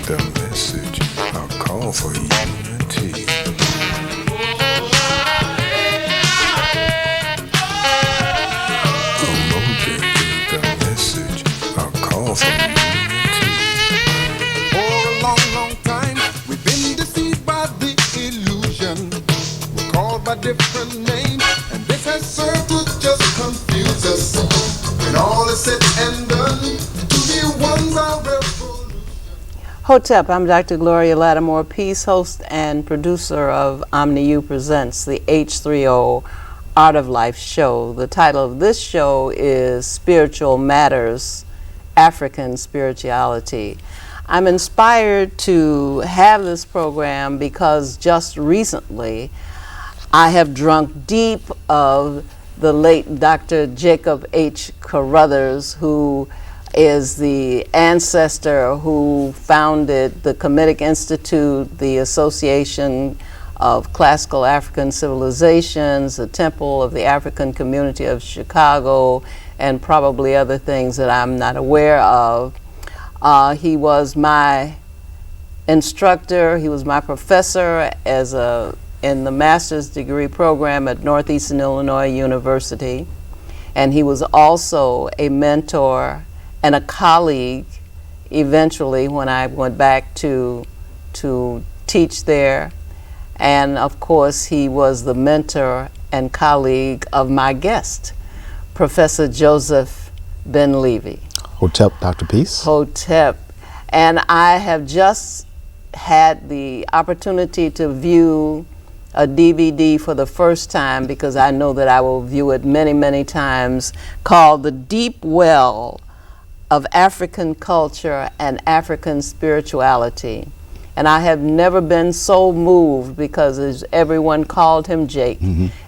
the message, a call for unity. Emotive is the message, a call for unity. For a long, long time, we've been deceived by the illusion. We're called by different names, and this has served to just confuse us. When all is said and done, to be one's our revolution. Hotep, I'm Dr. Gloria Lattimore, peace host and producer of OmniU Presents, the H3O Art of Life show. The title of this show is Spiritual Matters, African Spirituality. I'm inspired to have this program because just recently I have drunk deep of the late Dr. Jacob H. Carruthers, who is the ancestor who founded the Kemetic Institute, the Association of Classical African Civilizations, the Temple of the African Community of Chicago, and probably other things that I'm not aware of. He was my instructor, he was my professor in the master's degree program at Northeastern Illinois University, and he was also a mentor and a colleague eventually when I went back to teach there. And of course, he was the mentor and colleague of my guest, Professor Josef Ben Levi. Hotep, Dr. Peace. Hotep. And I have just had the opportunity to view a DVD for the first time, because I know that I will view it many, many times, called The Deep Well of African Culture and African Spirituality. And I have never been so moved because, as everyone called him Jake.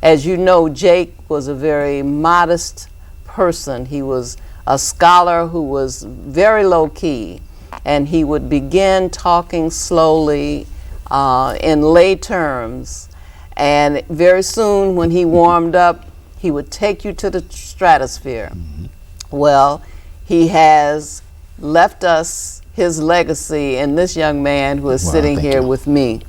As you know, Jake was a very modest person. He was a scholar who was very low key, and he would begin talking slowly in lay terms. And very soon, when he warmed up, he would take you to the stratosphere. Well, he has left us his legacy in this young man who is sitting here with me.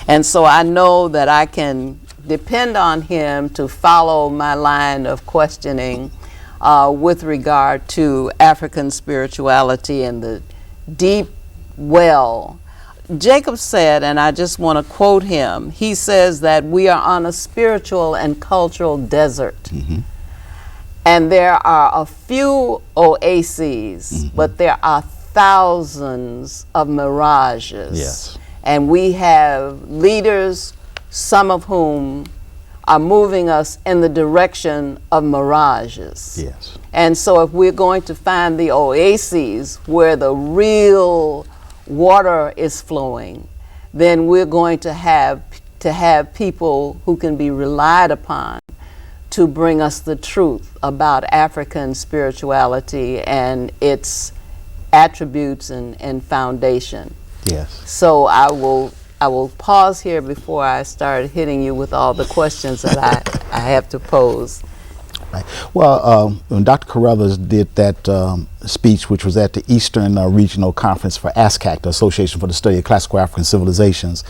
And so I know that I can depend on him to follow my line of questioning with regard to African spirituality and the deep well. Jacob said, and I just want to quote him, he says that we are on a spiritual and cultural desert. And there are a few oases, but there are thousands of mirages. Yes. And we have leaders, some of whom are moving us in the direction of mirages. Yes. And so if we're going to find the oases where the real water is flowing, then we're going to have people who can be relied upon to bring us the truth about African spirituality and its attributes and foundation. Yes. So I will pause here before I start hitting you with all the questions that I have to pose. Right. Well, when Dr. Carruthers did that speech, which was at the Eastern Regional Conference for ASCAC, the Association for the Study of Classical African Civilizations,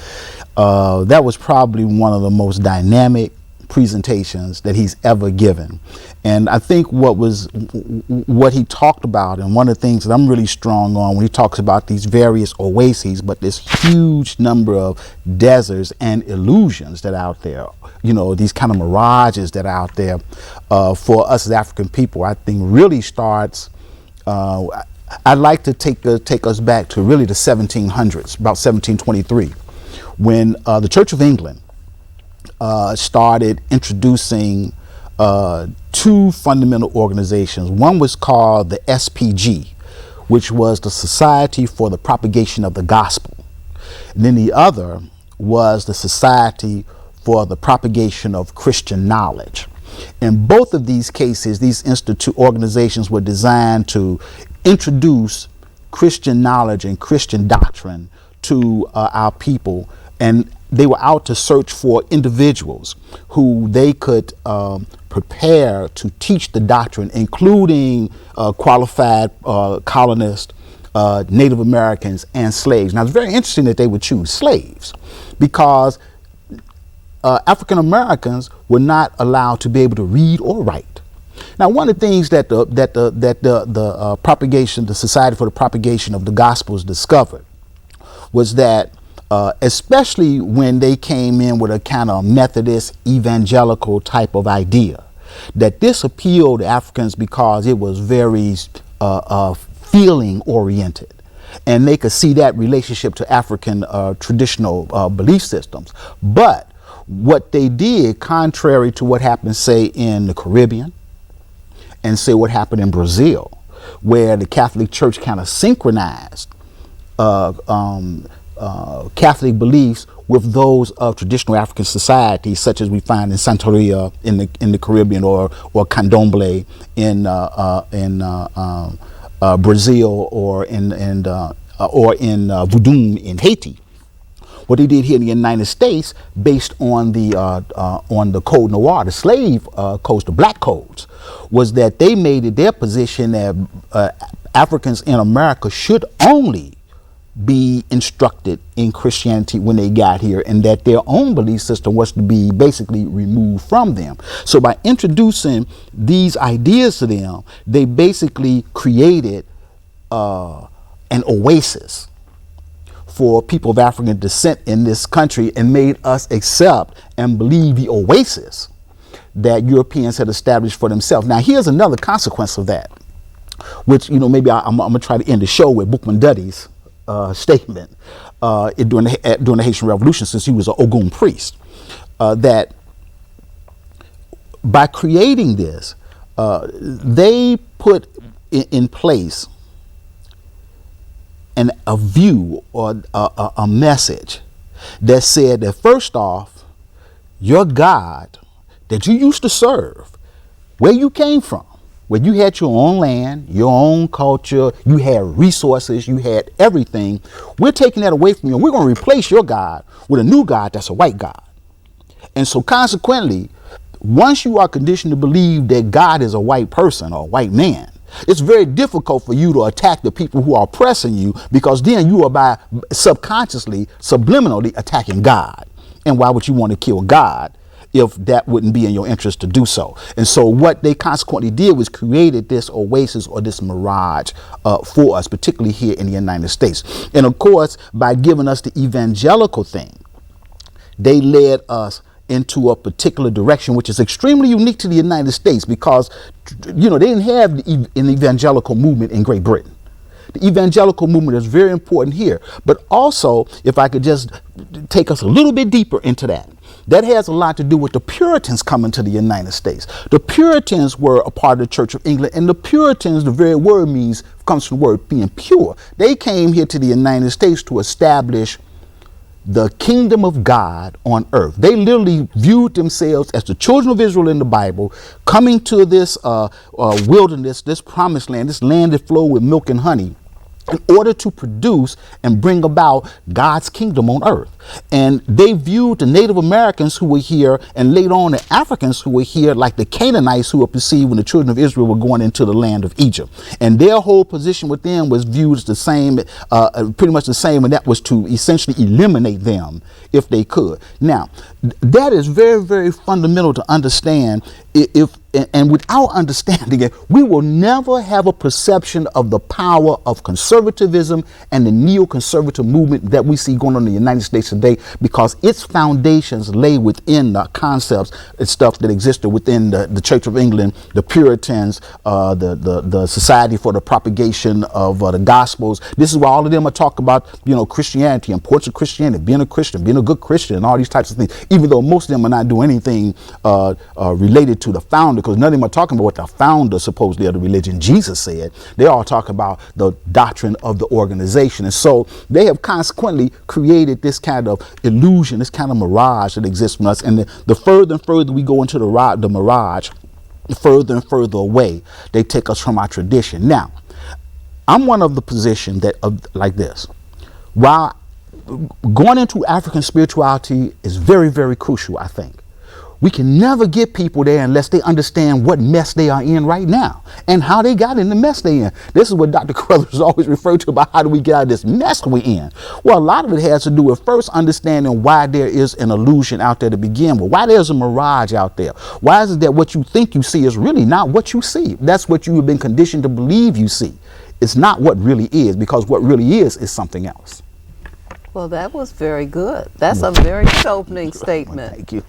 that was probably one of the most dynamic presentations that he's ever given. And I think what he talked about, and one of the things that I'm really strong on when he talks about these various oases, but this huge number of deserts and illusions that are out there, you know, these kind of mirages that are out there for us as African people, I think really starts, I'd like to take us back to really the 1700s, about 1723, when the Church of England started introducing two fundamental organizations. One was called the SPG, which was the Society for the Propagation of the Gospel. And then the other was the Society for the Propagation of Christian Knowledge. In both of these cases, these organizations were designed to introduce Christian knowledge and Christian doctrine to our people, and they were out to search for individuals who they could prepare to teach the doctrine, including qualified colonists, Native Americans and slaves. Now, it's very interesting that they would choose slaves because African Americans were not allowed to be able to read or write. Now, one of the things that the propagation, the Society for the Propagation of the Gospels discovered was that, especially when they came in with a kind of Methodist evangelical type of idea, that this appealed to Africans because it was very feeling oriented, and they could see that relationship to African traditional belief systems. But what they did, contrary to what happened, say, in the Caribbean, and say what happened in Brazil, where the Catholic Church kind of synchronized Catholic beliefs with those of traditional African societies, such as we find in Santeria in the Caribbean, or Candomblé in Brazil, or in Voodoo in Haiti. What they did here in the United States, based on the Code Noir, the slave codes, the black codes, was that they made it their position that Africans in America should only be instructed in Christianity when they got here, and that their own belief system was to be basically removed from them. So by introducing these ideas to them, they basically created an oasis for people of African descent in this country, and made us accept and believe the oasis that Europeans had established for themselves. Now, here's another consequence of that, which, maybe I'm going to try to end the show with Boukman Duddy's statement during the Haitian Revolution, since he was an Ogun priest, that by creating this, they put in place a view or a message that said that, first off, your God that you used to serve, where you came from, where you had your own land, your own culture, you had resources, you had everything, we're taking that away from you, and we're going to replace your God with a new God that's a white God. And so consequently, once you are conditioned to believe that God is a white person or a white man, it's very difficult for you to attack the people who are oppressing you, because then you are by subconsciously, subliminally attacking God. And why would you want to kill God if that wouldn't be in your interest to do so? And so what they consequently did was created this oasis or this mirage for us, particularly here in the United States. And of course, by giving us the evangelical thing, they led us into a particular direction, which is extremely unique to the United States, because, they didn't have an evangelical movement in Great Britain. The evangelical movement is very important here. But also, if I could just take us a little bit deeper into that, that has a lot to do with the Puritans coming to the United States. The Puritans were a part of the Church of England, and the Puritans, the very word comes from the word being pure. They came here to the United States to establish the kingdom of God on earth. They literally viewed themselves as the children of Israel in the Bible, coming to this wilderness, this promised land, this land that flowed with milk and honey, in order to produce and bring about God's kingdom on earth. And they viewed the Native Americans who were here, and later on the Africans who were here, like the Canaanites who were perceived when the children of Israel were going into the land of Egypt. And their whole position with them was viewed as the same, pretty much the same, and that was to essentially eliminate them if they could. Now, that is very, very fundamental to understand. And without understanding it, we will never have a perception of the power of conservatism and the neoconservative movement that we see going on in the United States today, because its foundations lay within the concepts and stuff that existed within the Church of England, the Puritans, the Society for the Propagation of the Gospels. This is why all of them are talking about, Christianity, importance of Christianity, being a Christian, being a good Christian, and all these types of things, even though most of them are not doing anything related to the founder, because none of them are talking about what the founder supposedly of the religion, Jesus, said. They all talk about the doctrine of the organization. And so they have consequently created this kind of illusion, this kind of mirage that exists in us. And the further and further we go into the mirage, the further and further away they take us from our tradition. Now, I'm one of the position that like this. While going into African spirituality is very, very crucial, I think, We can never get people there unless they understand what mess they are in right now and how they got in the mess they in. This is what Dr. Carruthers always referred to about how do we get out of this mess we're in. Well, a lot of it has to do with first understanding why there is an illusion out there to begin with, why there's a mirage out there. Why is it that what you think you see is really not what you see? That's what you have been conditioned to believe you see. It's not what really is, because what really is something else. Well, that was very good. That's a very good opening statement. Thank you.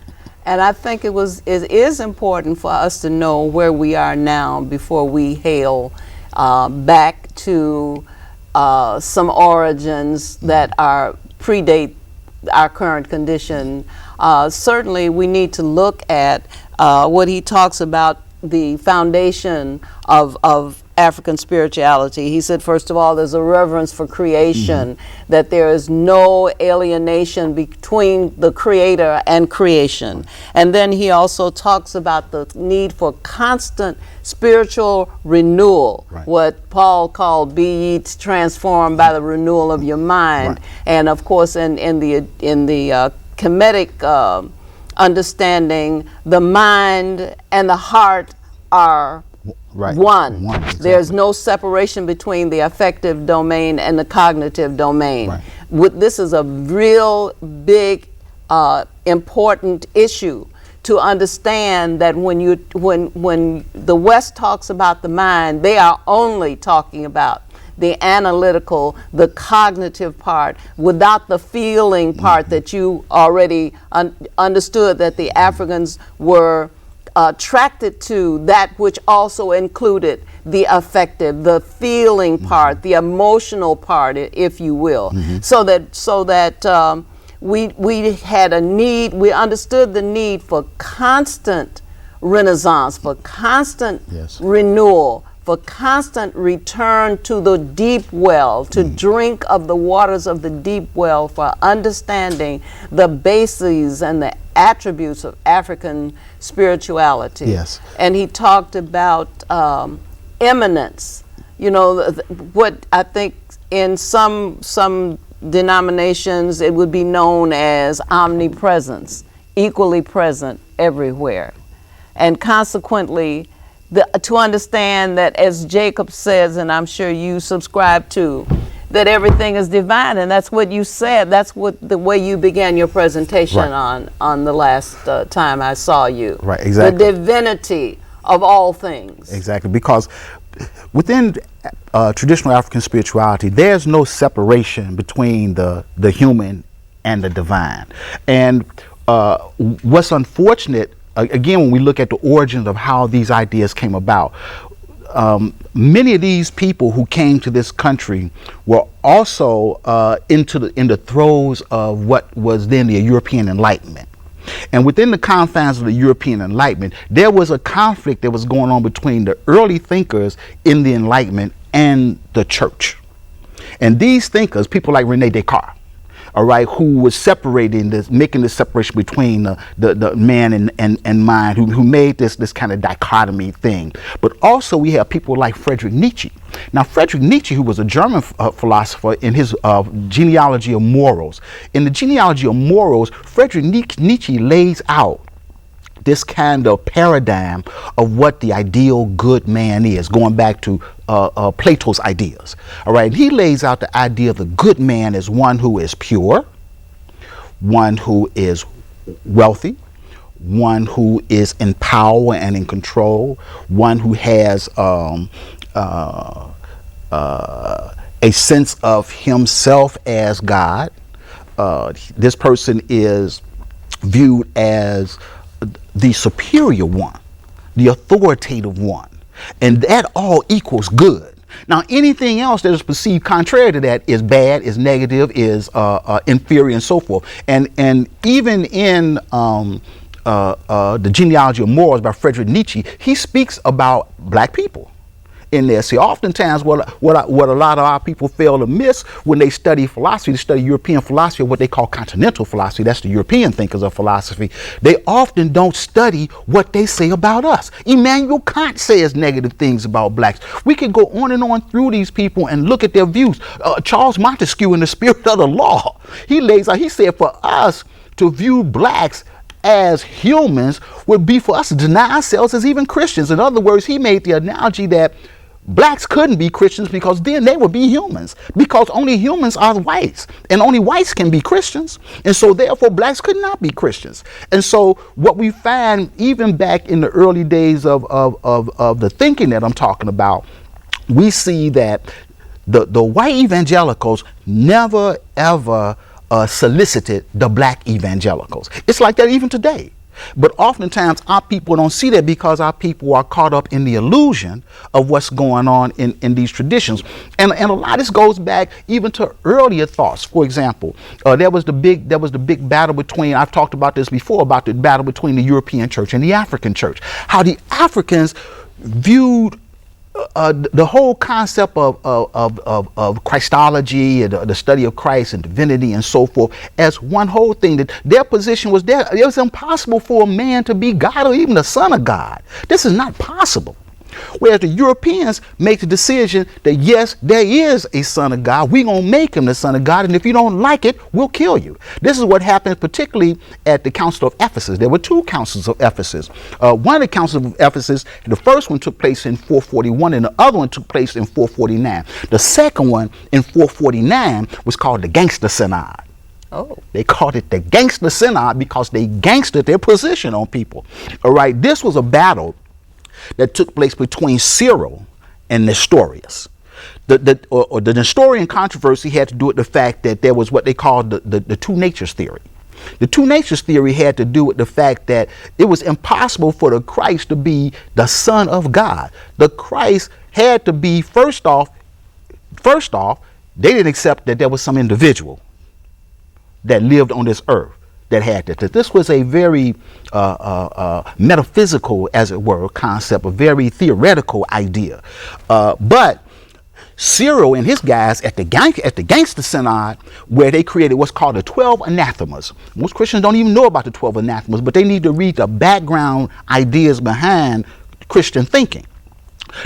And I think it is important for us to know where we are now before we hail back to some origins that predate our current condition. Certainly, we need to look at what he talks about, the foundation of African spirituality. He said, first of all, there's a reverence for creation, that there is no alienation between the creator and creation. And then he also talks about the need for constant spiritual renewal, what Paul called, be ye transformed by the renewal of your mind. And of course, in the Kemetic understanding, the mind and the heart are one. Exactly. There's no separation between the affective domain and the cognitive domain. This is a real big, important issue to understand, that when the West talks about the mind, they are only talking about the analytical, the cognitive part, without the feeling part that you already understood, that the Africans were attracted to, that which also included the affective, the feeling part, the emotional part, if you will. So that we had a need, we understood the need for constant renaissance, for constant renewal, for constant return to the deep well, to drink of the waters of the deep well, for understanding the bases and the attributes of African spirituality. And he talked about eminence. You know, what I think in some denominations it would be known as omnipresence, equally present everywhere. And consequently, to understand that, as Jacob says, and I'm sure you subscribe to, that everything is divine, and that's what you said. That's what the way you began your presentation on the last time I saw you. The divinity of all things. Exactly, because within traditional African spirituality, there's no separation between the human and the divine. And what's unfortunate, again, when we look at the origins of how these ideas came about, many of these people who came to this country were also in the throes of what was then the European Enlightenment. And within the confines of the European Enlightenment, there was a conflict that was going on between the early thinkers in the Enlightenment and the church. And these thinkers, people like Rene Descartes, all right, who was separating this, making this separation between the man and mind, who made this kind of dichotomy thing. But also we have people like Friedrich Nietzsche. Now, Friedrich Nietzsche, who was a German philosopher, in his Genealogy of Morals. In the Genealogy of Morals, Friedrich Nietzsche lays out this kind of paradigm of what the ideal good man is, going back to Plato's ideas. All right, he lays out the idea of the good man as one who is pure, one who is wealthy, one who is in power and in control, one who has a sense of himself as God. This person is viewed as the superior one, the authoritative one, and that all equals good. Now, anything else that is perceived contrary to that is bad, is negative, is inferior, and so forth. And even in the Genealogy of Morals by Friedrich Nietzsche, he speaks about black people in there. See, oftentimes what a lot of our people fail to miss when they study philosophy, they study European philosophy, or what they call continental philosophy, that's the European thinkers of philosophy, they often don't study what they say about us. Immanuel Kant says negative things about blacks. We could go on and on through these people and look at their views. Charles Montesquieu, in The Spirit of the Law, he lays out, he said, for us to view blacks as humans would be for us to deny ourselves as even Christians. In other words, he made the analogy that blacks couldn't be Christians because then they would be humans, because only humans are whites and only whites can be Christians. And so therefore blacks could not be Christians. And so what we find even back in the early days of the thinking that I'm talking about, we see that the white evangelicals never ever solicited the black evangelicals. It's like that even today. But oftentimes our people don't see that because our people are caught up in the illusion of what's going on in these traditions. And a lot of this goes back even to earlier thoughts. For example, there was the big battle between, I've talked about this before, about the battle between the European church and the African church. How the Africans viewed the whole concept of Christology and the study of Christ and divinity and so forth as one whole thing. That their position was there. It was impossible for a man to be God or even the son of God. This is not possible. Whereas the Europeans make the decision that yes, there is a son of God. We're going to make him the son of God. And if you don't like it, we'll kill you. This is what happened particularly at the Council of Ephesus. There were two councils of Ephesus. One of the councils of Ephesus, the first one took place in 441 and the other one took place in 449. The second one in 449 was called the Gangster Synod. Oh. They called it the Gangster Synod because they gangstered their position on people. All right, this was a battle that took place between Cyril and Nestorius. The Nestorian controversy had to do with the fact that there was what they called the two natures theory. The two natures theory had to do with the fact that it was impossible for the Christ to be the Son of God. The Christ had to be, first off, they didn't accept that there was some individual that lived on this earth that had that. This was a very metaphysical, as it were, concept, a very theoretical idea. But Cyril and his guys at the Gangster Synod, where they created what's called the 12 anathemas. Most Christians don't even know about the 12 anathemas, but they need to read the background ideas behind Christian thinking.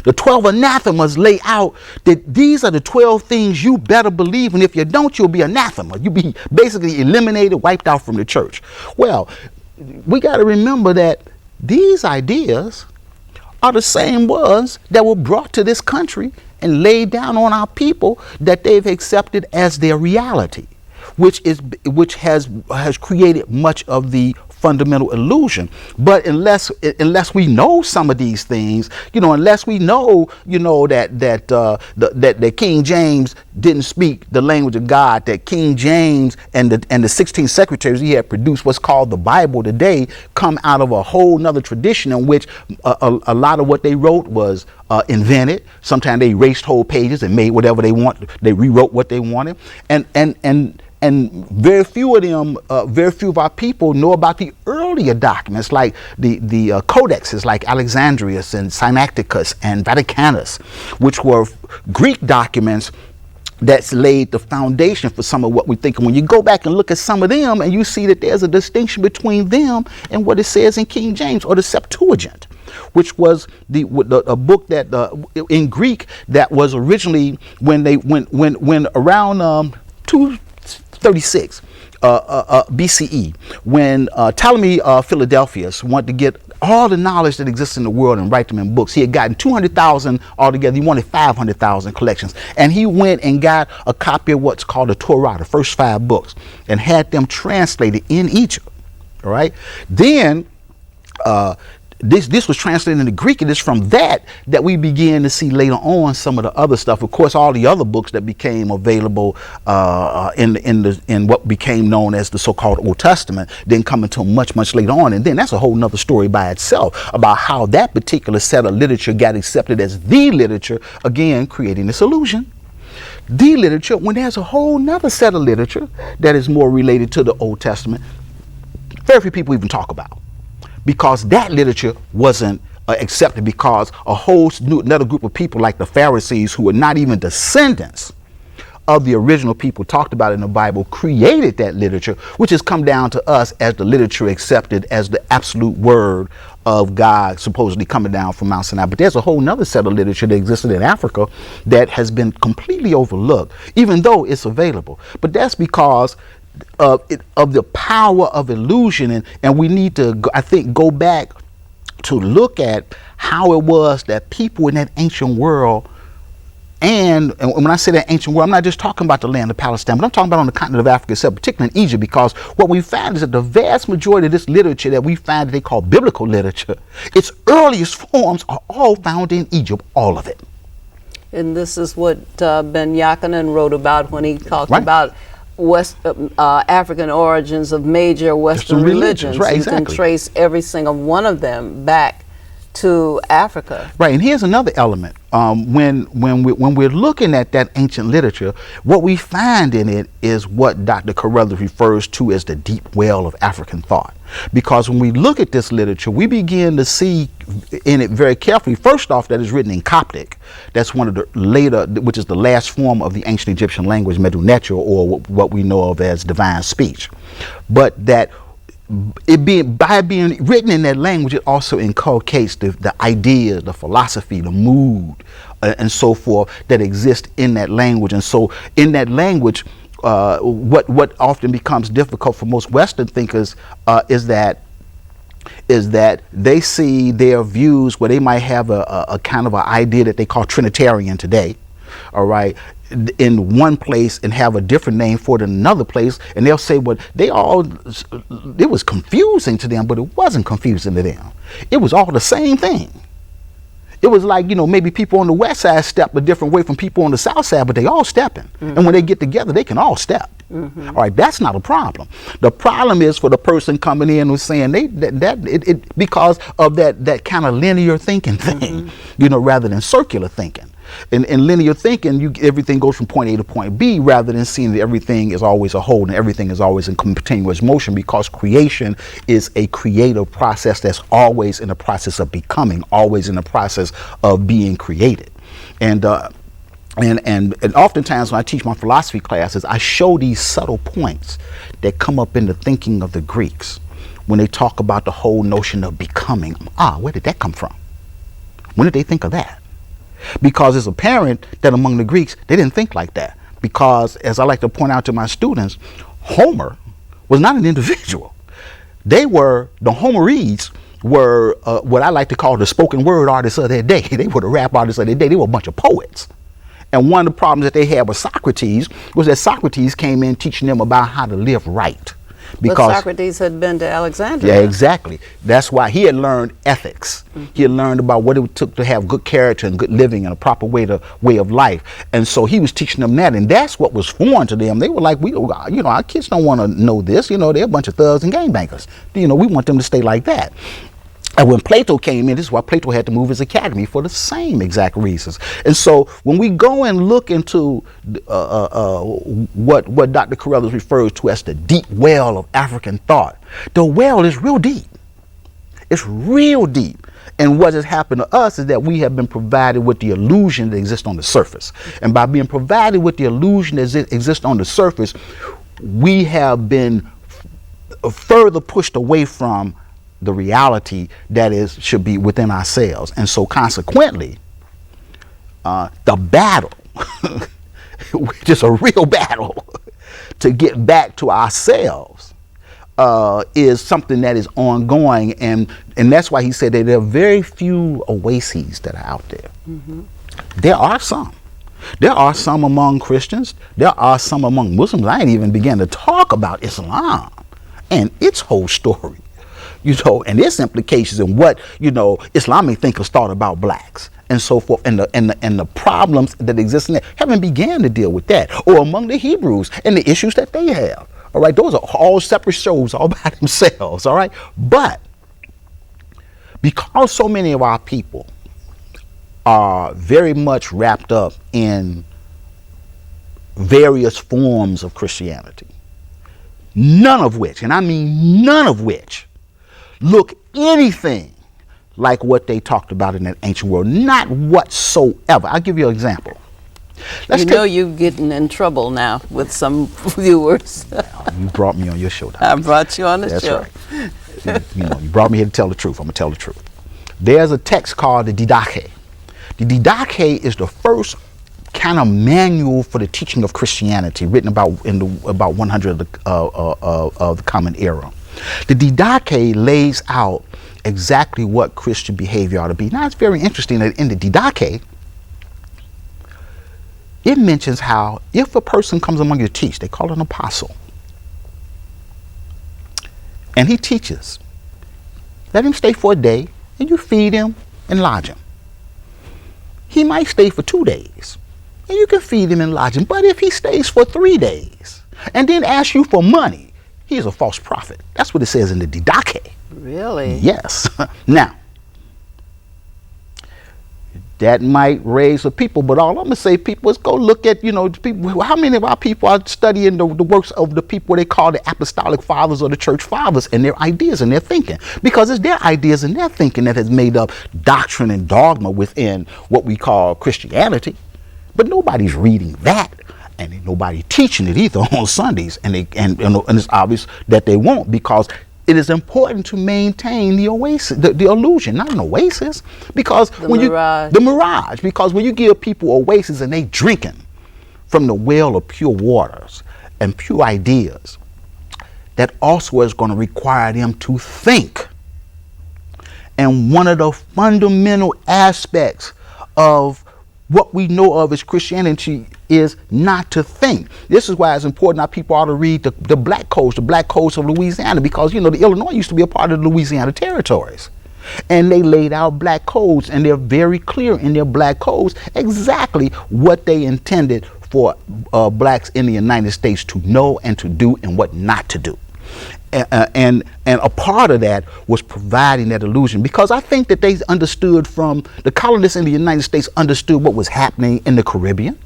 The 12 anathemas lay out that these are the 12 things you better believe, and if you don't, you'll be anathema. You'll be basically eliminated, wiped out from the church. Well, we got to remember that these ideas are the same ones that were brought to this country and laid down on our people that they've accepted as their reality, which has created much of the fundamental illusion. But unless we know some of these things, unless we know, that King James didn't speak the language of God, that King James and the 16 secretaries he had produced what's called the Bible today come out of a whole nother tradition in which a lot of what they wrote was invented. Sometimes they erased whole pages and made whatever they want. They rewrote what they wanted, and very few of our people know about the earlier documents, like the codexes, like Alexandrius and Sinaiticus and Vaticanus, which were Greek documents that's laid the foundation for some of what we think. And when you go back and look at some of them, and you see that there's a distinction between them and what it says in King James or the Septuagint, which was a book that in Greek that was originally when around 236 BCE, when Ptolemy Philadelphus wanted to get all the knowledge that exists in the world and write them in books. He had gotten 200,000 altogether. He wanted 500,000 collections. And he went and got a copy of what's called the Torah, the first 5 books, and had them translated in Egypt. All right. Then this was translated into Greek, and it's from that we began to see later on some of the other stuff. Of course, all the other books that became available in what became known as the so-called Old Testament didn't come until much later on. And then that's a whole nother story by itself about how that particular set of literature got accepted as the literature, again creating this illusion. The literature, when there's a whole nother set of literature that is more related to the Old Testament, very few people even talk about. Because that literature wasn't accepted, because a whole another group of people like the Pharisees, who were not even descendants of the original people talked about in the Bible, created that literature, which has come down to us as the literature accepted as the absolute word of God, supposedly coming down from Mount Sinai. But there's a whole nother set of literature that existed in Africa that has been completely overlooked, even though it's available. But that's because of the power of illusion, and we need to, I think, go back to look at how it was that people in that ancient world, and when I say that ancient world, I'm not just talking about the land of Palestine, but I'm talking about on the continent of Africa itself, particularly in Egypt, because what we find is that the vast majority of this literature that we find that they call biblical literature, its earliest forms are all found in Egypt, all of it. And this is what Ben Yakinen wrote about when he talked Right. about African origins of major Western religions. Right, you exactly. can trace every single one of them back to Africa. Right, and here's another element. When we're looking at that ancient literature, what we find in it is what Dr. Carruthers refers to as the deep well of African thought. Because when we look at this literature, we begin to see in it very carefully, first off, that is written in Coptic. That's one of the later, which is the last form of the ancient Egyptian language, Medu Neter, or what we know of as divine speech. But that by being written in that language, it also inculcates the idea, the philosophy, the mood, and so forth that exist in that language. And so in that language, what often becomes difficult for most Western thinkers is that they see their views where they might have a kind of an idea that they call Trinitarian today, all right, in one place and have a different name for it in another place, and they'll say, well, it was confusing to them, but it wasn't confusing to them. It was all the same thing. It was like, maybe people on the west side step a different way from people on the south side, but they all stepping. Mm-hmm. And when they get together, they can all step. Mm-hmm. All right, that's not a problem. The problem is for the person coming in who's saying because of that kind of linear thinking thing, mm-hmm. Rather than circular thinking. In linear thinking, everything goes from point A to point B, rather than seeing that everything is always a whole and everything is always in continuous motion, because creation is a creative process that's always in the process of becoming, always in the process of being created. And oftentimes when I teach my philosophy classes, I show these subtle points that come up in the thinking of the Greeks when they talk about the whole notion of becoming. Where did that come from? When did they think of that? Because it's apparent that among the Greeks, they didn't think like that. Because, as I like to point out to my students, Homer was not an individual. The Homerides were what I like to call the spoken word artists of their day. They were the rap artists of their day. They were a bunch of poets. And one of the problems that they had with Socrates was that Socrates came in teaching them about how to live right. But Socrates had been to Alexandria. Yeah, exactly. That's why he had learned ethics. Mm-hmm. He had learned about what it took to have good character and good living and a proper way of life. And so he was teaching them that, and that's what was foreign to them. They were like, our kids don't want to know this. They're a bunch of thugs and gangbangers. We want them to stay like that. And when Plato came in, this is why Plato had to move his academy, for the same exact reasons. And so when we go and look into what Dr. Carruthers refers to as the deep well of African thought, the well is real deep. It's real deep. And what has happened to us is that we have been provided with the illusion that exists on the surface. And by being provided with the illusion that exists on the surface, we have been further pushed away from the reality that should be within ourselves. And so consequently, the battle, which is a real battle to get back to ourselves, is something that is ongoing. And that's why he said that there are very few oases that are out there. Mm-hmm. There are some. There are some among Christians. There are some among Muslims. I ain't even began to talk about Islam and its whole story. And its implications and what, Islamic thinkers thought about blacks and so forth, and the problems that exist in there. Haven't began to deal with that. Or among the Hebrews and the issues that they have. All right, those are all separate shows all by themselves. All right, but because so many of our people are very much wrapped up in various forms of Christianity, none of which, and I mean none of which, look anything like what they talked about in that ancient world. Not whatsoever. I'll give you an example. You're getting in trouble now with some viewers. You brought me on your show. I brought you on the show. That's right. You brought me here to tell the truth. I'm going to tell the truth. There's a text called the Didache. The Didache is the first kind of manual for the teaching of Christianity, written about about 100 of the Common Era. The Didache lays out exactly what Christian behavior ought to be. Now, it's very interesting that in the Didache, it mentions how if a person comes among you to teach, they call it an apostle, and he teaches, let him stay for a day, and you feed him and lodge him. He might stay for 2 days, and you can feed him and lodge him. But if he stays for 3 days and then asks you for money, he is a false prophet. That's what it says in the Didache. Really? Yes. Now, that might raise the people, but all I'm going to say, people, is go look at, people. How many of our people are studying the works of the people they call the apostolic fathers or the church fathers, and their ideas and their thinking? Because it's their ideas and their thinking that has made up doctrine and dogma within what we call Christianity. But nobody's reading that, and ain't nobody teaching it either on Sundays, and it's obvious that they won't, because it is important to maintain the oasis, the illusion, not an oasis, because the mirage, because when you give people oasis and they drinking from the well of pure waters and pure ideas, that also is going to require them to think. And one of the fundamental aspects of what we know of as Christianity is not to think. This is why it's important that people ought to read the black codes of Louisiana, because the Illinois used to be a part of the Louisiana territories, and they laid out black codes, and they're very clear in their black codes exactly what they intended for blacks in the United States to know and to do, and what not to do. And a part of that was providing that illusion, because I think that they understood, from the colonists in the United States understood what was happening in the Caribbean,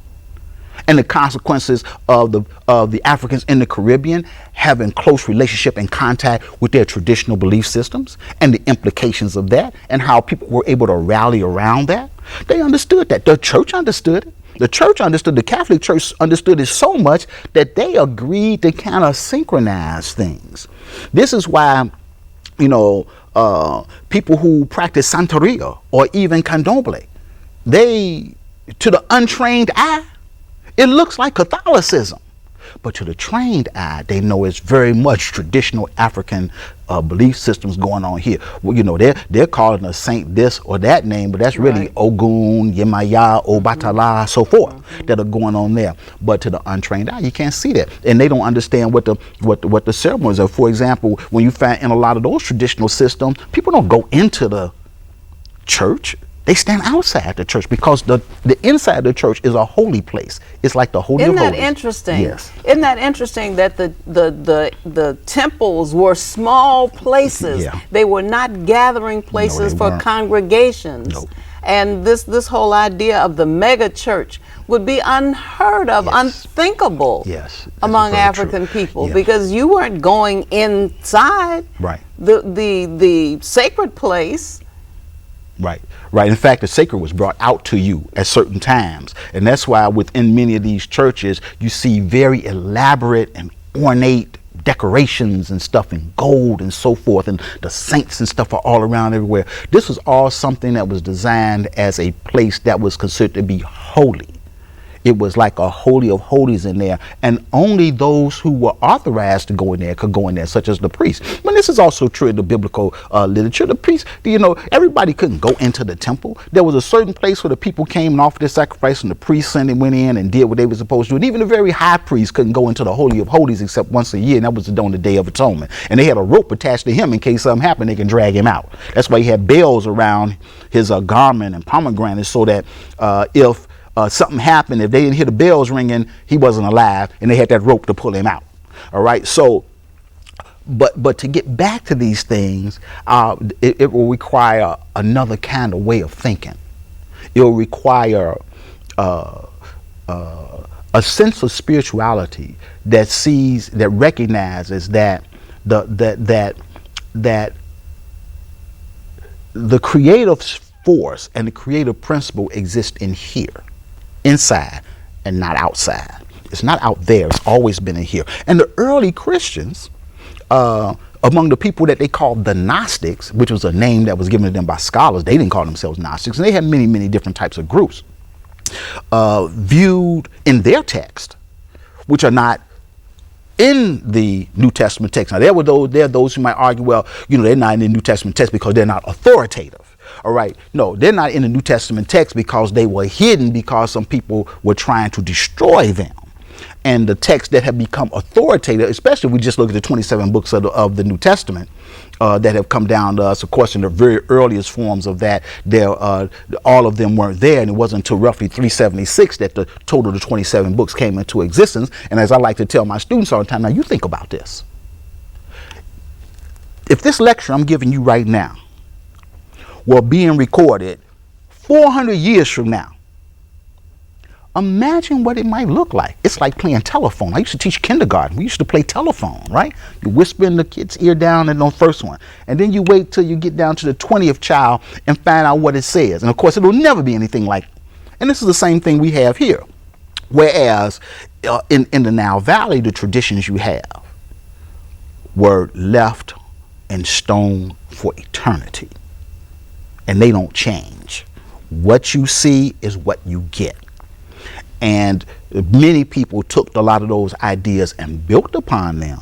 and the consequences of the Africans in the Caribbean having close relationship and contact with their traditional belief systems, and the implications of that, and how people were able to rally around that. They understood that. The church understood it. The church understood, the Catholic Church understood it so much that they agreed to kind of synchronize things. This is why, people who practice Santeria or even Candomblé, they, to the untrained eye, it looks like Catholicism. But to the trained eye, they know it's very much traditional African belief systems going on here. Well, they're calling a saint this or that name, but that's really right. Ogun, Yemaya, Obatala, so forth, that are going on there. But to the untrained eye, you can't see that, and they don't understand what the ceremonies are. For example, when you find in a lot of those traditional systems, people don't go into the church. They stand outside the church, because the inside of the church is a holy place. It's like the holy of holies. Isn't that interesting? Yes. Isn't that interesting that the temples were small places? Yeah. They were not gathering places for congregations. Nope. And this whole idea of the mega church would be unheard of, unthinkable among African people, because you weren't going inside the sacred place. Right. In fact, the sacred was brought out to you at certain times. And that's why within many of these churches, you see very elaborate and ornate decorations and stuff in gold and so forth. And the saints and stuff are all around everywhere. This was all something that was designed as a place that was considered to be holy. It was like a holy of holies in there, and only those who were authorized to go in there could go in there, such as the priests. But this is also true in the biblical literature. The priests, everybody couldn't go into the temple. There was a certain place where the people came and offered their sacrifice, and the priests went in and did what they were supposed to do. And even the very high priest couldn't go into the holy of holies except once a year, and that was on the Day of Atonement. And they had a rope attached to him in case something happened, they can drag him out. That's why he had bells around his garment and pomegranates, so that if something happened, if they didn't hear the bells ringing, he wasn't alive, and they had that rope to pull him out. All right. So, but to get back to these things, it will require another kind of way of thinking. It will require a sense of spirituality that recognizes that the creative force and the creative principle exist in here, inside, and not outside. It's not out there. It's always been in here. And the early Christians, among the people that they called the Gnostics, which was a name that was given to them by scholars, they didn't call themselves Gnostics, and they had many, many different types of groups. viewed in their text, which are not in the New Testament text. Now, there are those who might argue, well, they're not in the New Testament text because they're not authoritative. All right. No, they're not in the New Testament text because they were hidden because some people were trying to destroy them. And the texts that have become authoritative, especially if we just look at the 27 books of the New Testament that have come down to us, of course, in the very earliest forms of that, all of them weren't there. And it wasn't until roughly 376 that the total of the 27 books came into existence. And as I like to tell my students all the time, now you think about this. If this lecture I'm giving you right now were being recorded 400 years from now, imagine what it might look like. It's like playing telephone. I used to teach kindergarten. We used to play telephone, right? You whisper in the kid's ear down in the first one. And then you wait till you get down to the 20th child and find out what it says. And of course, it'll never be anything like. And this is the same thing we have here. Whereas in the Nile Valley, the traditions you have were left in stone for eternity. And they don't change. What you see is what you get. And many people took a lot of those ideas and built upon them.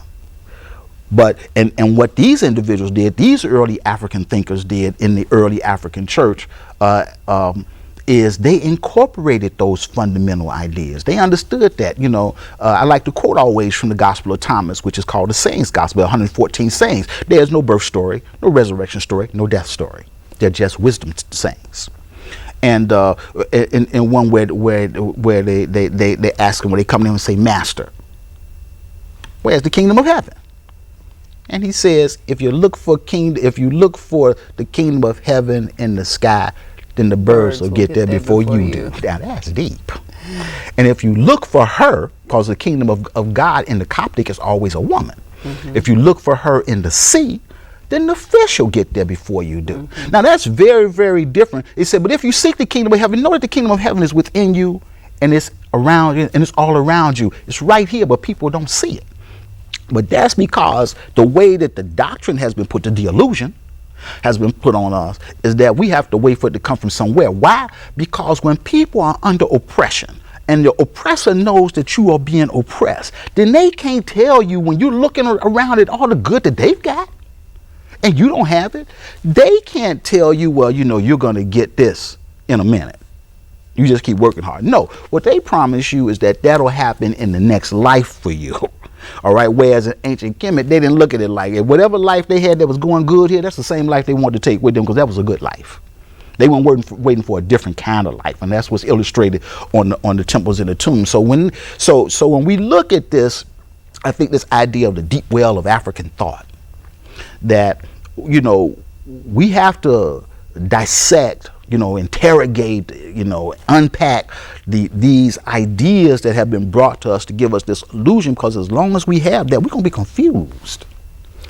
But and what these individuals did, these early African thinkers did in the early African church, is they incorporated those fundamental ideas. They understood that. I like to quote always from the Gospel of Thomas, which is called the Sayings Gospel, 114 sayings. There's no birth story, no resurrection story, no death story. They're just wisdom sayings. And in one where they ask him, when they come to him and say, Master, where's the kingdom of heaven? And he says, if you look for the kingdom of heaven in the sky, then the birds will get there before you do. Now that's deep. And if you look for her, because the kingdom of God in the Coptic is always a woman. Mm-hmm. If you look for her in the sea, then the fish will get there before you do. Mm-hmm. Now that's very, very different. It said, but if you seek the kingdom of heaven, know that the kingdom of heaven is within you and it's around you and it's all around you. It's right here, but people don't see it. But that's because the way that the doctrine has been put, the illusion has been put on us, is that we have to wait for it to come from somewhere. Why? Because when people are under oppression, and the oppressor knows that you are being oppressed, then they can't tell you, when you're looking around at all the good that they've got, and you don't have it, they can't tell you, well, you're going to get this in a minute. You just keep working hard. No, what they promise you is that that'll happen in the next life for you. All right. Whereas in ancient Kemet, they didn't look at it like it. Whatever life they had that was going good here, that's the same life they wanted to take with them, because that was a good life. They weren't waiting for a different kind of life, and that's what's illustrated on the temples and the tombs. So when we look at this, I think this idea of the deep well of African thought, that we have to dissect, interrogate, unpack these ideas that have been brought to us to give us this illusion, because as long as we have that, we're going to be confused.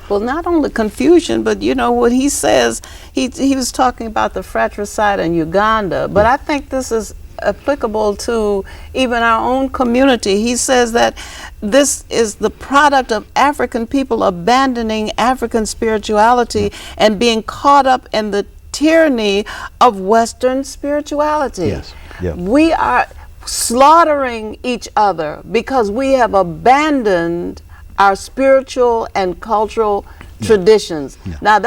Well, not only confusion, but what he says, he was talking about the fratricide in Uganda, but I think this is applicable to even our own community. He says that this is the product of African people abandoning African spirituality and being caught up in the tyranny of Western spirituality. Yes. Yeah. We are slaughtering each other because we have abandoned our spiritual and cultural traditions. Yeah. Now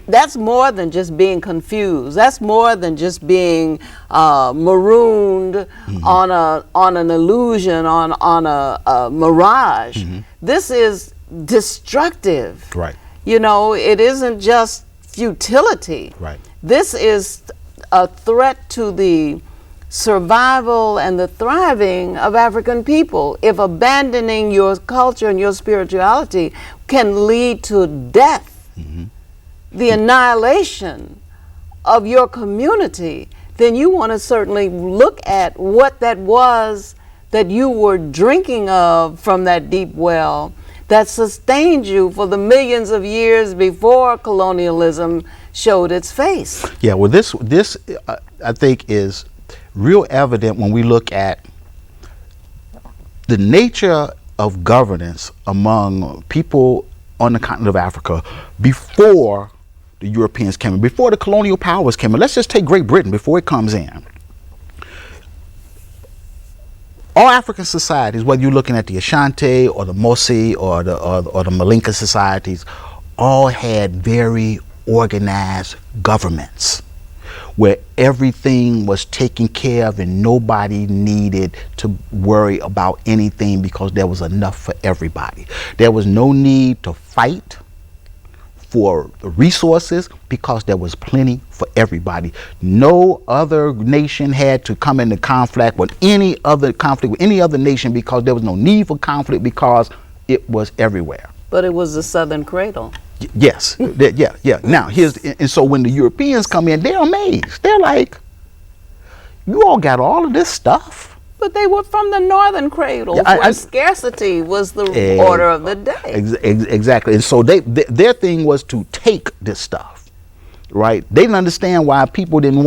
that's more than just being confused. That's more than just being marooned on an illusion, on a mirage. Mm-hmm. This is destructive. Right. It isn't just futility. Right. This is a threat to the survival and the thriving of African people. If abandoning your culture and your spirituality can lead to death, the annihilation of your community, then you want to certainly look at what that was that you were drinking of from that deep well that sustained you for the millions of years before colonialism showed its face. Yeah, well, this I think is real evident when we look at the nature of governance among people on the continent of Africa before the Europeans came in, before the colonial powers came in. Let's just take Great Britain before it comes in. all African societies, whether you're looking at the Ashanti or the Mosi or the Malinka societies, all had very organized governments where everything was taken care of and nobody needed to worry about anything because there was enough for everybody. There was no need to fight for resources because there was plenty for everybody. No other nation had to come into conflict with any other nation because there was no need for conflict because it was everywhere. But it was the Southern cradle. Yes. Yeah. Now and so when the Europeans come in, they're amazed. They're like, you all got all of this stuff. But they were from the Northern cradle, where scarcity was the order of the day. Exactly. And so their thing was to take this stuff, right? They didn't understand why people didn't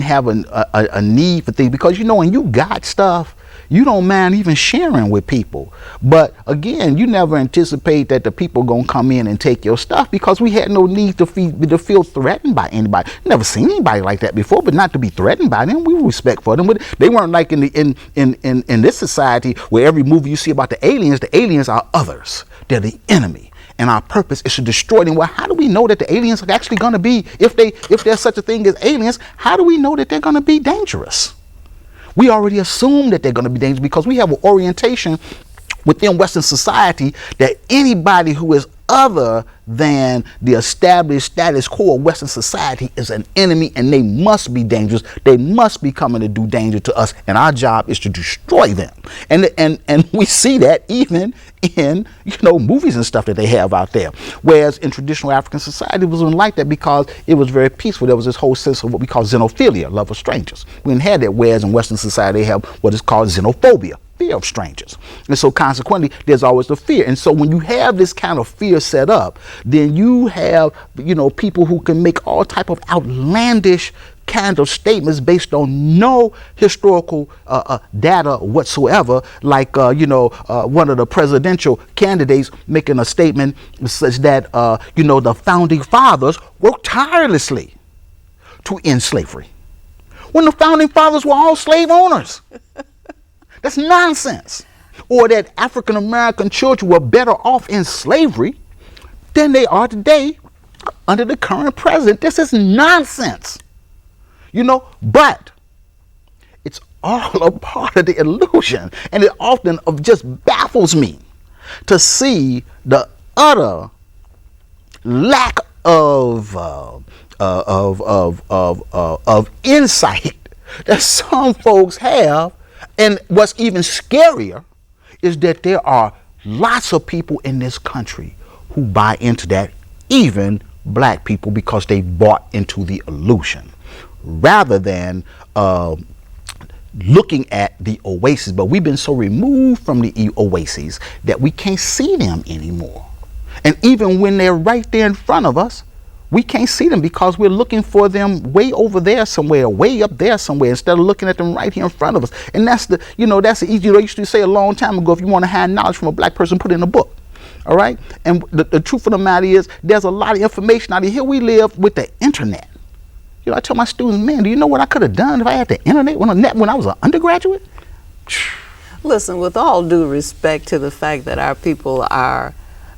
have a need for things, because when you got stuff, you don't mind even sharing with people. But again, you never anticipate that the people gonna come in and take your stuff, because we had no need to feel threatened by anybody. Never seen anybody like that before, but not to be threatened by them. We were respect for them. But they weren't like in this society where every movie you see about the aliens are others. They're the enemy. And our purpose is to destroy them. Well, how do we know that the aliens are actually going to be, if there's such a thing as aliens, how do we know that they're going to be dangerous? We already assume that they're going to be dangerous because we have an orientation within Western society that anybody who is other than the established status quo of Western society is an enemy, and they must be dangerous. They must be coming to do danger to us, and our job is to destroy them. And we see that even in movies and stuff that they have out there. Whereas in traditional African society, it wasn't like that because it was very peaceful. There was this whole sense of what we call xenophilia, love of strangers. We didn't have that. Whereas in Western society, they have what is called xenophobia, fear of strangers. And so consequently, there's always the fear. And so when you have this kind of fear set up, then you have, people who can make all type of outlandish kind of statements based on no historical data whatsoever, like one of the presidential candidates making a statement such that the founding fathers worked tirelessly to end slavery, when the founding fathers were all slave owners. That's nonsense. Or that African American children were better off in slavery than they are today under the current president. This is nonsense. But it's all a part of the illusion. And it often just baffles me to see the utter lack of insight that some folks have. And what's even scarier is that there are lots of people in this country who buy into that, even black people, because they bought into the illusion, rather than looking at the oasis. But we've been so removed from the oases that we can't see them anymore. And even when they're right there in front of us, we can't see them because we're looking for them way over there somewhere, way up there somewhere, instead of looking at them right here in front of us. And that's the easy. I used to say a long time ago, if you want to hide knowledge from a black person, put it in a book. All right. And the truth of the matter is, there's a lot of information out here. We live with the internet. I tell my students, man, do you know what I could have done if I had the internet when I was an undergraduate? Listen, with all due respect to the fact that our people are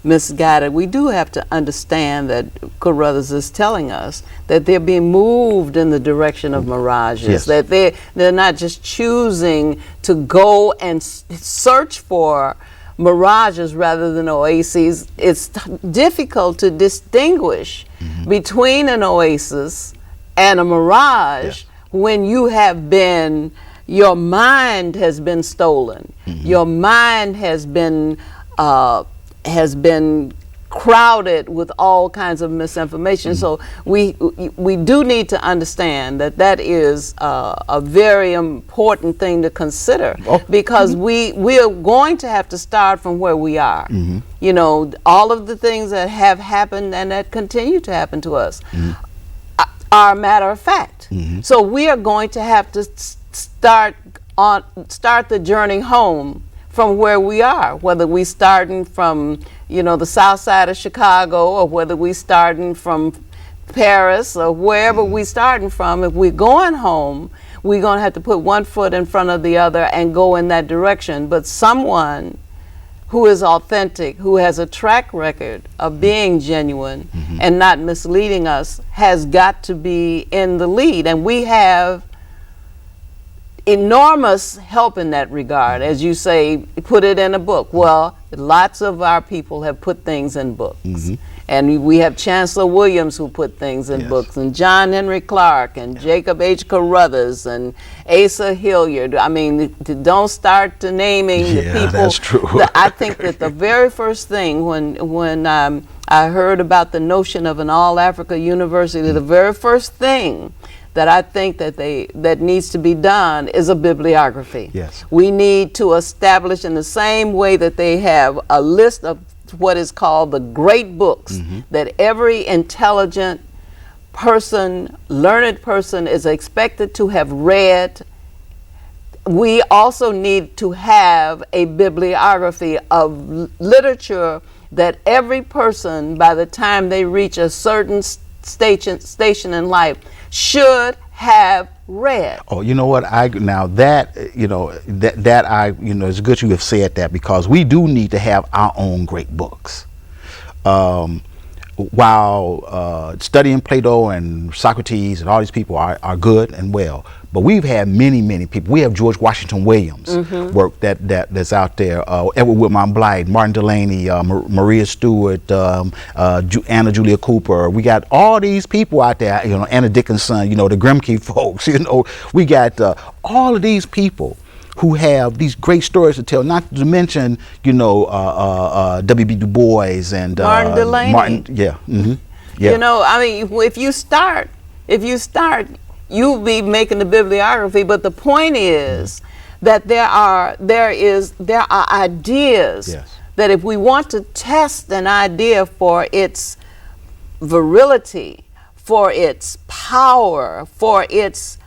misguided, we do have to understand that Carruthers is telling us that they're being moved in the direction of mirages, yes. That they're not just choosing to go and search for mirages rather than oases. It's difficult to distinguish between an oasis and a mirage when your mind has been stolen. Your mind has been crowded with all kinds of misinformation. So we do need to understand that is a very important thing to consider, because we are going to have to start from where we are. All of the things that have happened and that continue to happen to us are a matter of fact. So we are going to have to start the journey home from where we are, whether we starting from the south side of Chicago, or whether we starting from Paris, or wherever we starting from. If we're going home, we're going to have to put one foot in front of the other and go in that direction. But someone who is authentic, who has a track record of being genuine and not misleading us, has got to be in the lead. And we have enormous help in that regard. As you say, put it in a book. Well, lots of our people have put things in books. And we have Chancellor Williams who put things in books, and John Henry Clark, and Jacob H. Carruthers, and Asa Hilliard. I mean, don't start to naming the people. That's true. I think that the very first thing when I heard about the notion of an all-Africa university, the very first thing that I think that needs to be done is a bibliography. Yes. We need to establish, in the same way that they have a list of what is called the great books that every intelligent person, learned person is expected to have read. We also need to have a bibliography of literature that every person, by the time they reach a certain station in life, should have read. Oh, you know what? It's good you have said that, because we do need to have our own great books. While studying Plato and Socrates and all these people are good and well, but we've had many people. We have George Washington Williams work that's out there. Edward Whitman Blythe, Martin Delany, Maria Stewart, Anna Julia Cooper. We got all these people out there. Anna Dickinson. The Grimke folks. We got all of these people who have these great stories to tell, not to mention, W.B. Du Bois and Martin Delany. Yeah. If you start, you'll be making the bibliography. But the point is that there are ideas that if we want to test an idea for its virility, for its power, for its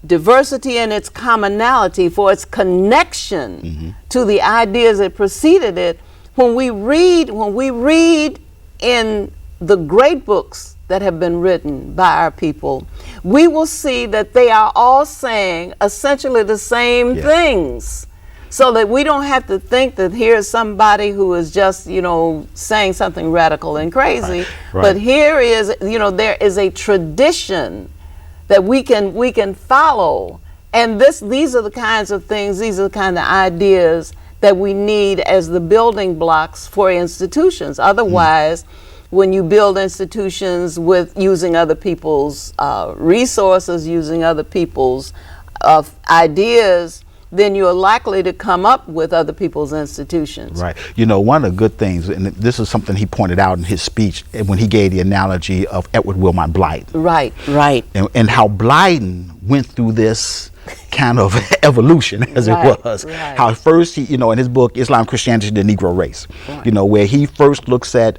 diversity and its commonality, for its connection to the ideas that preceded it, when we read in the great books that have been written by our people, we will see that they are all saying essentially the same things, so that we don't have to think that here's somebody who is just saying something radical and crazy. But here is there is a tradition that we can follow, and these are the kinds of things, these are the kind of ideas that we need as the building blocks for institutions. Otherwise, when you build institutions with using other people's resources, using other people's ideas, then you're likely to come up with other people's institutions. Right. One of the good things, and this is something he pointed out in his speech when he gave the analogy of Edward Wilmot Blythe. Right. And how Blyden went through this kind of evolution, as it was. How first he, in his book, Islam, Christianity, the Negro Race, where he first looks at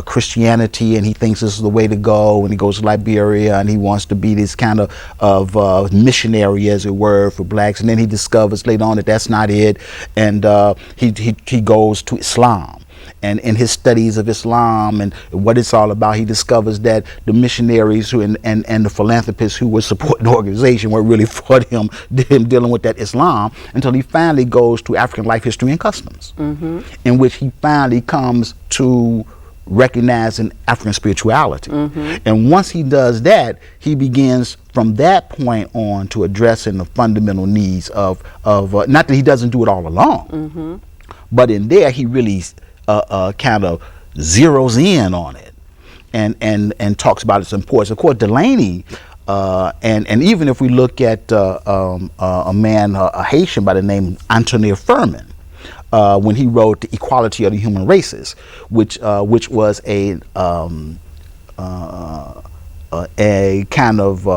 Christianity, and he thinks this is the way to go, and he goes to Liberia, and he wants to be this kind of missionary, as it were, for blacks, and then he discovers later on that that's not it, and he goes to Islam. And in his studies of Islam and what it's all about, he discovers that the missionaries and the philanthropists who were supporting the organization were really for him dealing with that Islam, until he finally goes to African life history and customs, in which he finally comes to recognizing African spirituality. And once he does that, he begins from that point on to addressing the fundamental needs of not that he doesn't do it all along, but in there he really kind of zeroes in on it and talks about its importance. Of course, Delany, and even if we look at a man, a Haitian by the name of Antoine Firmin, when he wrote The Equality of the Human Races, which was a kind of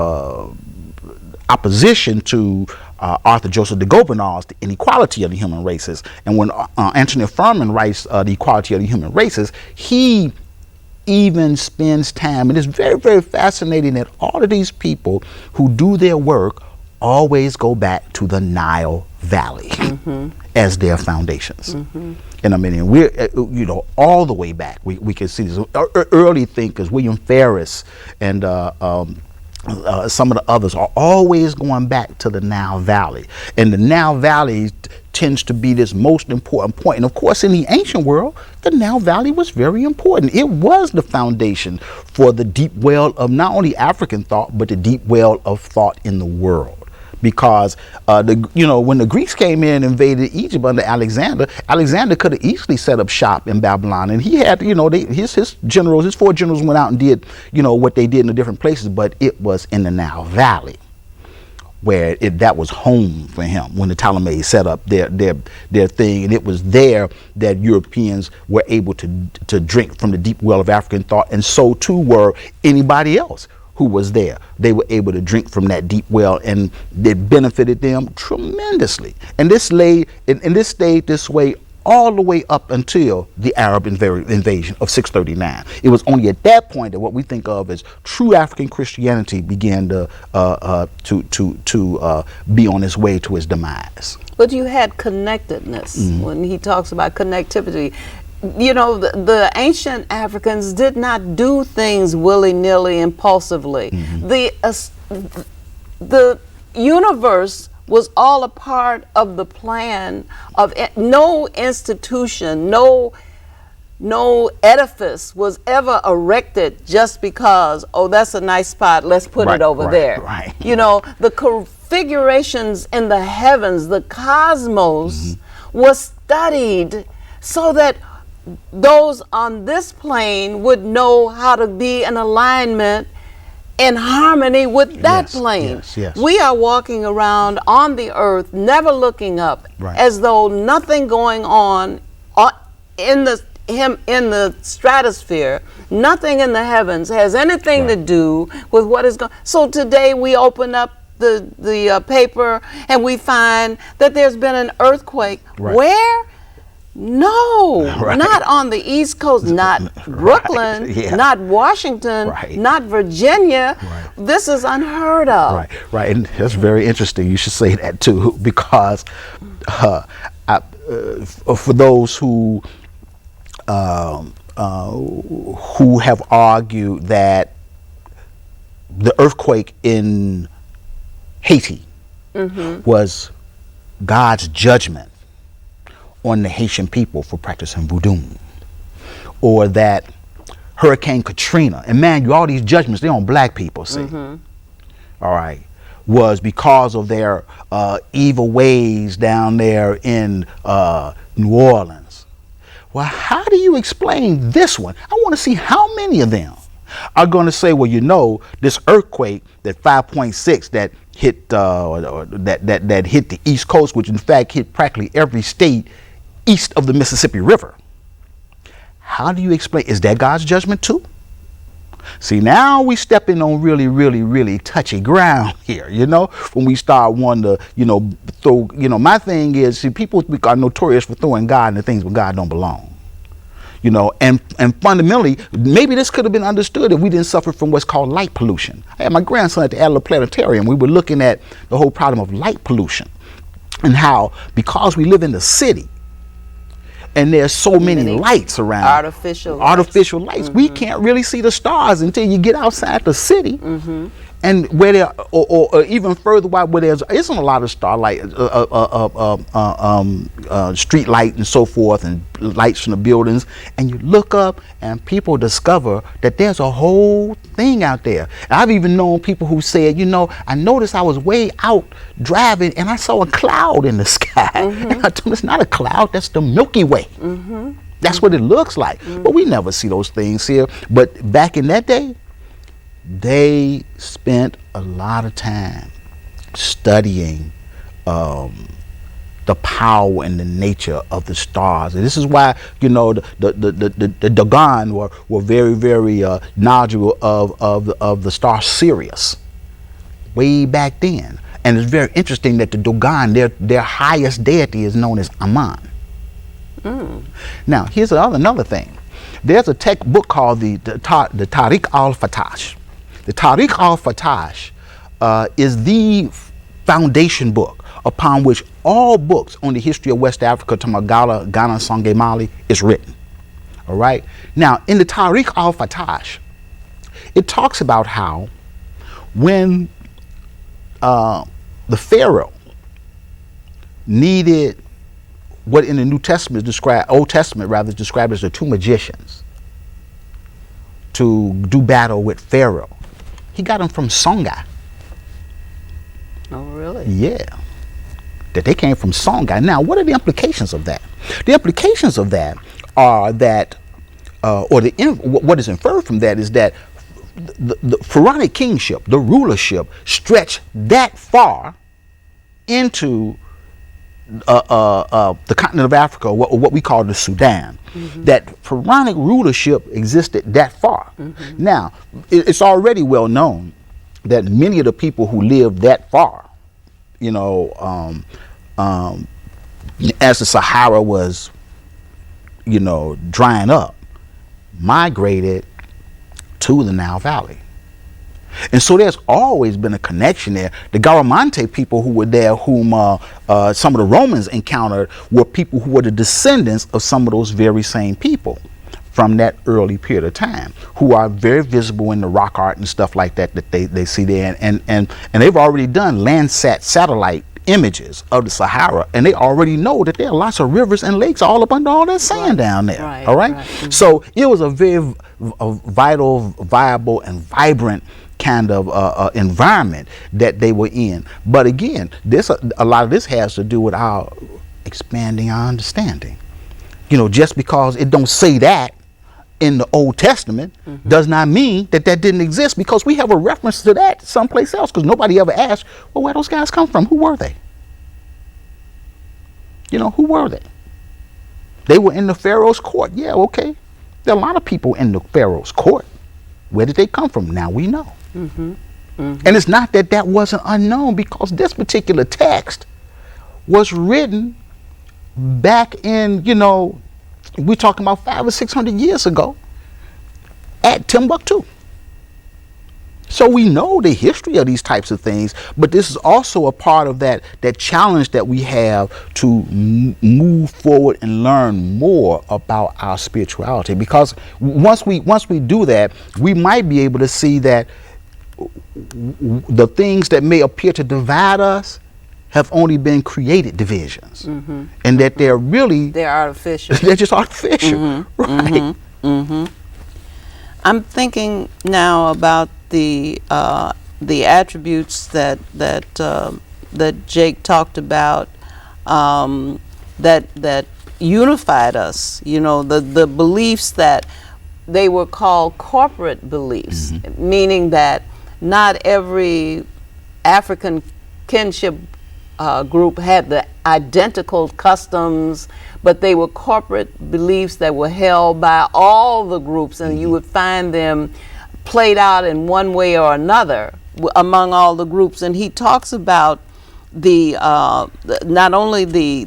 opposition to Arthur Joseph de Gobineau's The Inequality of the Human Races. And when Anthony Firmin writes The Equality of the Human Races, he even spends time, and it's very, very fascinating that all of these people who do their work always go back to the Nile Valley as their foundations. And I mean, we're, all the way back, we can see this. Early thinkers, William Ferris and some of the others are always going back to the Nile Valley. And the Nile Valley tends to be this most important point. And of course, in the ancient world, the Nile Valley was very important. It was the foundation for the deep well of not only African thought, but the deep well of thought in the world. Because when the Greeks came in and invaded Egypt under Alexander, Alexander could have easily set up shop in Babylon, and he had, his generals, his 4 generals went out and did, what they did in the different places, but it was in the Nile Valley where that was home for him when the Ptolemies set up their thing, and it was there that Europeans were able to drink from the deep well of African thought, and so too were anybody else who was there. They were able to drink from that deep well, and it benefited them tremendously. And this stayed this way all the way up until the Arab invasion of 639. It was only at that point that what we think of as true African Christianity began to be on its way to its demise. But you had connectedness when he talks about connectivity. The ancient Africans did not do things willy-nilly, impulsively. The universe was all a part of the plan of no institution, no edifice was ever erected just because, oh, that's a nice spot, let's put it over there. Right. The configurations in the heavens, the cosmos, was studied so that those on this plane would know how to be in alignment, in harmony with that plane. Yes. We are walking around on the earth, never looking up, as though nothing going on in the stratosphere, nothing in the heavens has anything to do with what is going. So today we open up the paper and we find that there's been an earthquake. Where? No, not on the East Coast, not Brooklyn, not Washington, not Virginia. This is unheard of. Right, and that's very interesting. You should say that too, because for those who have argued that the earthquake in Haiti was God's judgment on the Haitian people for practicing voodoo, or that Hurricane Katrina, and man, all these judgments, they're on black people, see, all right, was because of their evil ways down there in New Orleans. Well, how do you explain this one? I want to see how many of them are going to say, well, this earthquake, that 5.6 that hit that hit the East Coast, which in fact hit practically every state east of the Mississippi River. How do you explain? Is that God's judgment too? See, now we stepping on really, really, really touchy ground here, when we start wanting to, throw, my thing is, see, people are notorious for throwing God into things where God don't belong. And fundamentally, maybe this could have been understood if we didn't suffer from what's called light pollution. I had my grandson at the Adler Planetarium. We were looking at the whole problem of light pollution and how, because we live in the city, and there's so many lights around, artificial lights. We can't really see the stars until you get outside the city. And where there, or even further wide, where there isn't a lot of starlight, street light and so forth, and lights from the buildings, and you look up and people discover that there's a whole thing out there. And I've even known people who said, I noticed I was way out driving and I saw a cloud in the sky. And I told them, it's not a cloud, that's the Milky Way. That's what it looks like. But we never see those things here. But back in that day, they spent a lot of time studying the power and the nature of the stars. And this is why, the Dogon were very, very knowledgeable of the star Sirius way back then. And it's very interesting that the Dogon, their highest deity is known as Amun. Now, here's another thing. There's a book called the Tariq al-Fatash. The Tariq al-Fatash is the foundation book upon which all books on the history of West Africa, Tamagala, Ghana, Songhai, Mali, is written. All right? Now, in the Tariq al-Fatash, it talks about how when the Pharaoh needed what in the New Testament Old Testament rather described as the two magicians to do battle with Pharaoh, he got them from Songhai. Oh, really? Yeah. That they came from Songhai. Now, what are the implications of that? The implications of that are that, what is inferred from that is that the pharaonic kingship, the rulership, stretched that far into the continent of Africa, what we call the Sudan. That pharaonic rulership existed that far. Now, it's already well known that many of the people who lived that far, you know, as the Sahara was, you know, drying up, migrated to the Nile Valley. And so there's always been a connection there. The Garamante people who were there, whom some of the Romans encountered, were people who were the descendants of some of those very same people from that early period of time, who are very visible in the rock art and stuff like that that they see there. And they've already done Landsat satellite images of the Sahara, and they already know that there are lots of rivers and lakes all up under all that sand down there. All right? So it was a very vital, viable, and vibrant kind of environment that they were in. But again, a lot of this has to do with our expanding our understanding. You know, just because it don't say that in the Old Testament does not mean that that didn't exist, because we have a reference to that someplace else, because nobody ever asked, well, where those guys come from? Who were they? You know, who were they? They were in the Pharaoh's court. Yeah, okay. There are a lot of people in the Pharaoh's court. Where did they come from? Now we know. And it's not that that wasn't unknown, because this particular text was written back in, you know, we're talking about 500 or 600 years ago at Timbuktu. So we know the history of these types of things, but this is also a part of that challenge that we have to move forward and learn more about our spirituality. Because once we do that, we might be able to see that the things that may appear to divide us have only been created divisions, and that they're artificial. They're just artificial, right? I'm thinking now about the attributes that Jake talked about, that unified us. You know, the beliefs that they were called corporate beliefs, meaning that not every African kinship group had the identical customs, but they were corporate beliefs that were held by all the groups, and you would find them played out in one way or another among all the groups. And he talks about not only the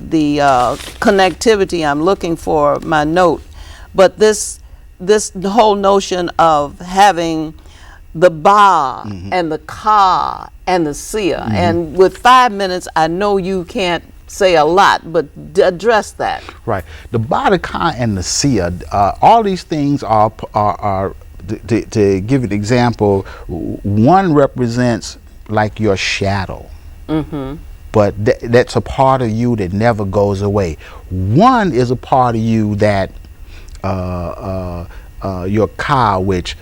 connectivity, I'm looking for my note, but this whole notion of having the Ba and the Ka and the Sia. And with 5 minutes, I know you can't say a lot, but address that. Right. The Ba, the Ka, and the Sia, all these things are to give an example, one represents like your shadow. But that's a part of you that never goes away. One is a part of you that your Ka, which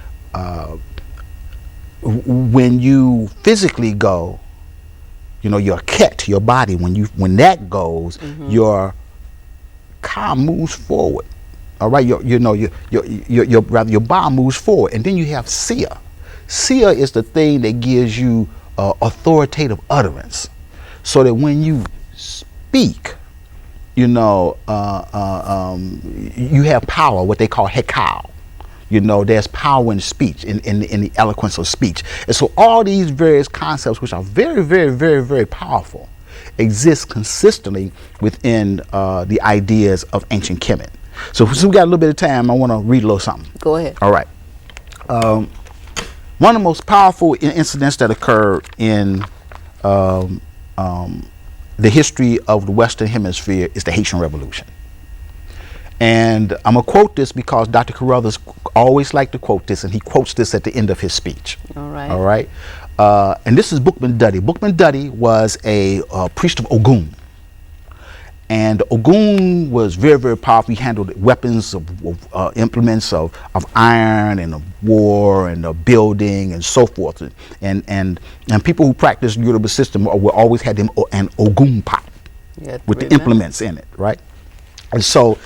when you physically go, you know, your ket, your body, when that goes, your Ka moves forward. All right, your Ba moves forward, and then you have Sia. Sia is the thing that gives you authoritative utterance, so that when you speak, you know, you have power, what they call hekau. You know, there's power in speech, in the eloquence of speech. And so all these various concepts, which are very, very, very, very powerful, exist consistently within the ideas of ancient Kemet. So since we got a little bit of time, I want to read a little something. Go ahead. All right. One of the most powerful incidents that occurred in the history of the Western Hemisphere is the Haitian Revolution. And I'm going to quote this because Dr. Carruthers always liked to quote this, and he quotes this at the end of his speech. All right. All right. And this is Bookman Duddy. Bookman Duddy was a priest of Ogun. And Ogun was very, very powerful. He handled weapons, implements of iron and of war and of building and so forth. And people who practiced the Yoruba system will always had them an Ogun pot with the implements in it, right? And so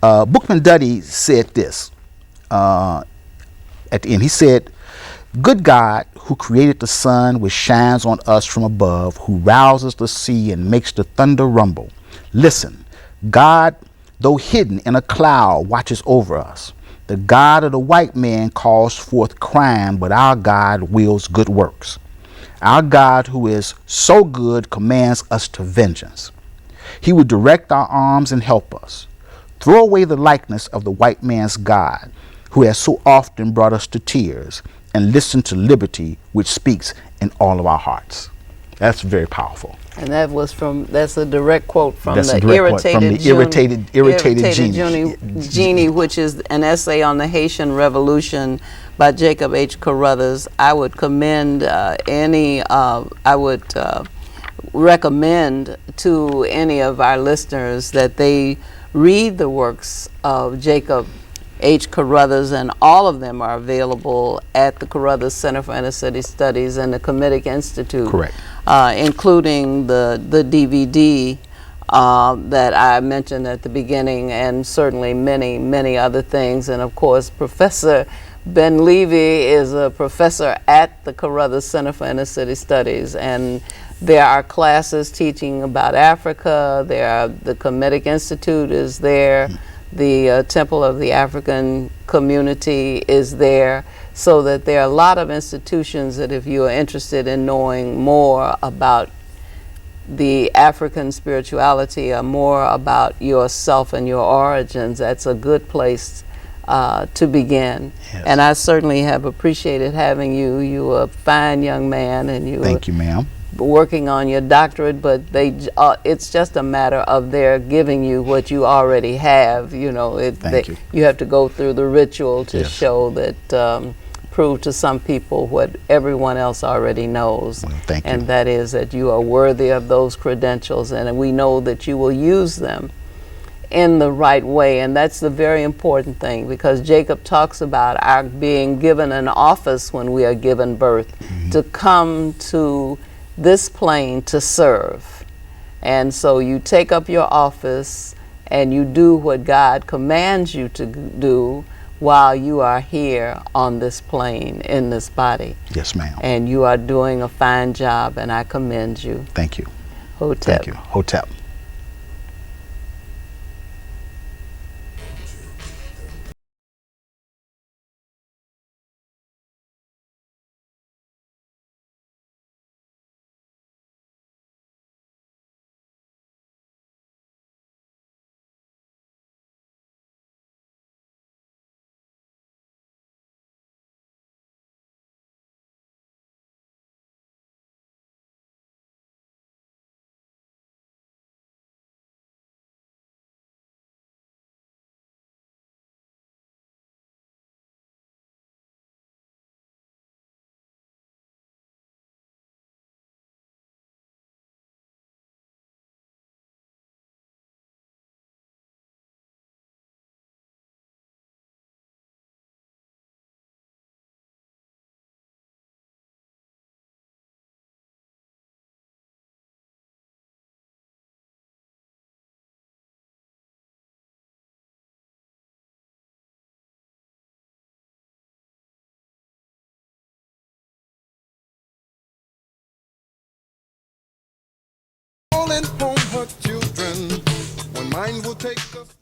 Bookman Duddy said this at the end. He said, "Good God, who created the sun which shines on us from above, who rouses the sea and makes the thunder rumble. Listen, God, though hidden in a cloud, watches over us. The God of the white man calls forth crime, but our God wills good works. Our God, who is so good, commands us to vengeance. He will direct our arms and help us. Throw away the likeness of the white man's God, who has so often brought us to tears, and listen to liberty, which speaks in all of our hearts." That's very powerful. And that's a direct quote from That's the a direct quote from the Irritated Genie, which is an essay on the Haitian Revolution by Jacob H. Carruthers. I would commend I would recommend to any of our listeners that they read the works of Jacob H. Carruthers, and all of them are available at the Carruthers Center for Inner City Studies and the Kemetic Institute. Correct. Including the DVD that I mentioned at the beginning, and certainly many, many other things. And of course, Professor Ben Levi is a professor at the Carruthers Center for Inner City Studies, and there are classes teaching about Africa. The Kemetic Institute is there. The Temple of the African Community is there, so that there are a lot of institutions that if you are interested in knowing more about the African spirituality or more about yourself and your origins, that's a good place to begin. Yes. And I certainly have appreciated having you. You're a fine young man, and Thank you, ma'am. Working on your doctorate, but it's just a matter of their giving you what you already have. You know, you have to go through the ritual to show that, prove to some people what everyone else already knows. Well, thank you. And that is that you are worthy of those credentials, and we know that you will use them in the right way. And that's the very important thing, because Jacob talks about our being given an office when we are given birth, to come to this plane to serve. And so you take up your office and you do what God commands you to do while you are here on this plane in this body. Yes, ma'am. And you are doing a fine job, and I commend you. Thank you. Hotep. Thank you. Hotep. Calling home her children, when mine will take us.